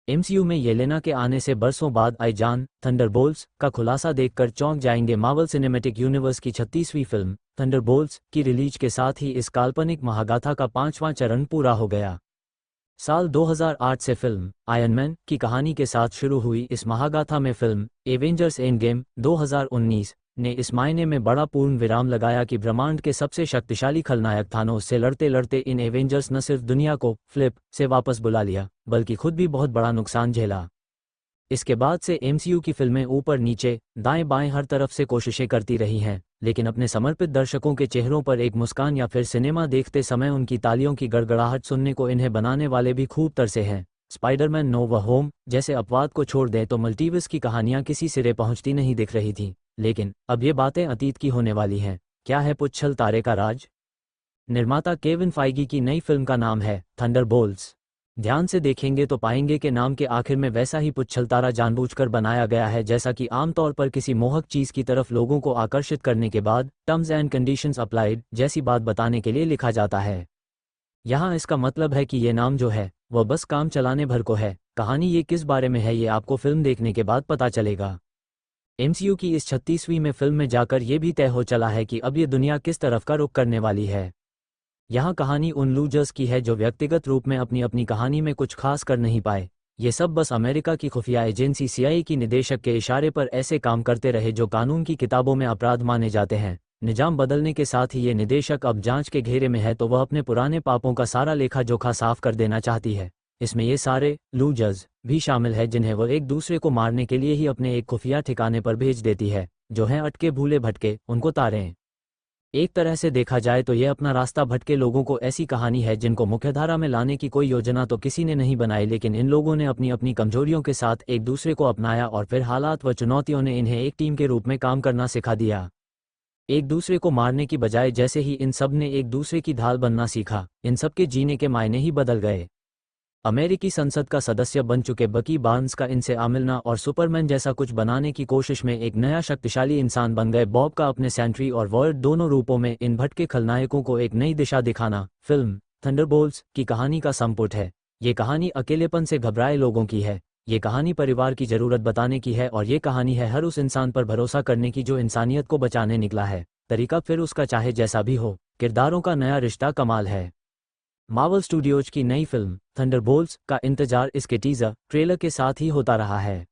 MCU में Yelena के आने से बरसों बाद आई जान थंडरबोल्ट्स का खुलासा देखकर चौंक जाएंगे। मार्वल सिनेमैटिक यूनिवर्स की 36वीं फिल्म थंडरबोल्ट्स की रिलीज के साथ ही इस काल्पनिक महागाथा का 5वां चरण पूरा हो गया। साल 2008 से फिल्म आयरन मैन की कहानी के साथ शुरू हुई इस महागाथा में फिल्म एवेंजर्स एंड गेम 2019 ने इस मायने में बड़ा पूर्ण विराम लगाया कि ब्रह्मांड के सबसे शक्तिशाली खलनायक थानोस से लड़ते लड़ते इन एवेंजर्स न सिर्फ दुनिया को फ्लिप से वापस बुला लिया बल्कि खुद भी बहुत बड़ा नुकसान झेला। इसके बाद से एमसीयू की फिल्में ऊपर नीचे दाएं बाएं हर तरफ से कोशिशें करती रही हैं, लेकिन अपने समर्पित दर्शकों के चेहरों पर एक मुस्कान या फिर सिनेमा देखते समय उनकी तालियों की गड़गड़ाहट सुनने को इन्हें बनाने वाले भी खूब तरसे हैं। स्पाइडरमैन नो वे होम जैसे अपवाद को छोड़ दें तो मल्टीवर्स की कहानियां किसी सिरे पहुंचती नहीं दिख रही थीं, लेकिन अब ये बातें अतीत की होने वाली हैं। क्या है पुच्छल तारे का राज? निर्माता केविन फाइगी की नई फिल्म का नाम है थंडरबोल्ट्स। ध्यान से देखेंगे तो पाएंगे कि नाम के आखिर में वैसा ही पुच्छलतारा जानबूझकर बनाया गया है जैसा कि आमतौर पर किसी मोहक चीज की तरफ लोगों को आकर्षित करने के बाद टर्म्स एंड कंडीशंस अप्लाइड जैसी बात बताने के लिए लिखा जाता है। यहाँ इसका मतलब है कि ये नाम जो है वह बस काम चलाने भर को है। कहानी ये किस बारे में है ये आपको फिल्म देखने के बाद पता चलेगा। एमसीयू की इस 36वीं में फिल्म में जाकर ये भी तय हो चला है कि अब ये दुनिया किस तरफ का रुख करने वाली है। यहाँ कहानी उन लूजर्स की है जो व्यक्तिगत रूप में अपनी अपनी कहानी में कुछ खास कर नहीं पाए। ये सब बस अमेरिका की खुफिया एजेंसी CIA की निदेशक के इशारे पर ऐसे काम करते रहे जो कानून की किताबों में अपराध माने जाते हैं। निजाम बदलने के साथ ही ये निदेशक अब जांच के घेरे में है तो वह अपने पुराने पापों का सारा लेखा जोखा साफ कर देना चाहती है। इसमें ये सारे लूजर्स भी शामिल है जिन्हें वह एक दूसरे को मारने के लिए ही अपने एक खुफिया ठिकाने पर भेज देती है, जो हैं अटके भूले भटके उनको तारें। एक तरह से देखा जाए तो यह अपना रास्ता भटके लोगों को ऐसी कहानी है जिनको मुख्यधारा में लाने की कोई योजना तो किसी ने नहीं बनाई, लेकिन इन लोगों ने अपनी अपनी कमजोरियों के साथ एक दूसरे को अपनाया और फिर हालात व चुनौतियों ने इन्हें एक टीम के रूप में काम करना सिखा दिया। एक दूसरे को मारने की बजाय जैसे ही इन सब ने एक दूसरे की ढाल बनना सीखा, इन सब के जीने के मायने ही बदल गए। अमेरिकी संसद का सदस्य बन चुके बकी बार्न्स का इनसे आमिलना और सुपरमैन जैसा कुछ बनाने की कोशिश में एक नया शक्तिशाली इंसान बन गए बॉब का अपने सेंट्री और वर्ड दोनों रूपों में इन भटके खलनायकों को एक नई दिशा दिखाना फिल्म थंडरबोल्ट्स की कहानी का संपुट है। ये कहानी अकेलेपन से घबराए लोगों की है, ये कहानी परिवार की जरूरत बताने की है और ये कहानी है हर उस इंसान पर भरोसा करने की जो इंसानियत को बचाने निकला है। तरीका फिर उसका चाहे जैसा भी हो, किरदारों का नया रिश्ता कमाल है। मार्वल स्टूडियोज की नई फिल्म थंडरबोल्ट्स का इंतजार इसके टीजर ट्रेलर के साथ ही होता रहा है।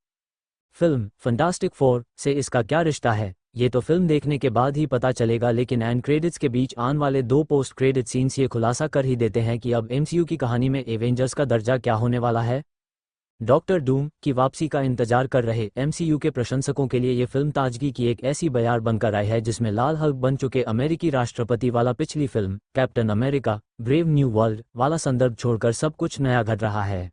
फिल्म फंटास्टिक फोर से इसका क्या रिश्ता है ये तो फिल्म देखने के बाद ही पता चलेगा, लेकिन एंड क्रेडिट्स के बीच आने वाले 2 पोस्ट क्रेडिट सीन्स ये खुलासा कर ही देते हैं कि अब एमसीयू की कहानी में एवेंजर्स का दर्जा क्या होने वाला है। डॉक्टर डूम की वापसी का इंतजार कर रहे एमसीयू के प्रशंसकों के लिए ये फिल्म ताजगी की एक ऐसी बयार बनकर आई है जिसमें लाल हल्क बन चुके अमेरिकी राष्ट्रपति वाला पिछली film captain America brave new world वाला संदर्भ छोड़कर सब कुछ नया घट रहा है।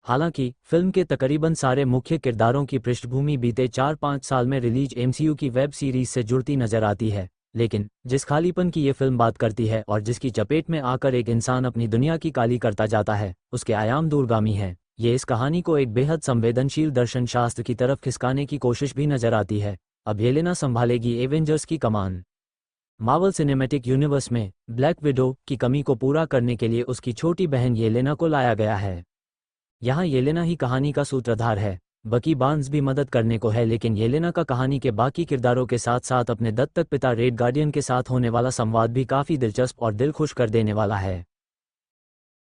हालांकि फिल्म के तकरीबन सारे मुख्य किरदारों की पृष्ठभूमि बीते 4-5 साल में रिलीज एमसीयू की वेब सीरीज से जुड़ती नजर आती है, लेकिन जिस खालीपन की ये फिल्म बात करती है और जिसकी चपेट में आकर एक इंसान अपनी दुनिया की काली करता जाता है, उसके आयाम दूरगामी हैं। ये इस कहानी को एक बेहद संवेदनशील दर्शन शास्त्र की तरफ खिसकाने की कोशिश भी नजर आती है। अब येलेना संभालेगी एवेंजर्स की कमान। मार्वल सिनेमैटिक यूनिवर्स में ब्लैक विडो की कमी को पूरा करने के लिए उसकी छोटी बहन येलेना को लाया गया है। यहाँ येलेना ही कहानी का सूत्रधार है, बकी बार्न्स भी मदद करने को है, लेकिन येलेना का कहानी के बाकी किरदारों के साथ साथ अपने दत्तक पिता रेड गार्डियन के साथ होने वाला संवाद भी काफी दिलचस्प और दिल खुश कर देने वाला है।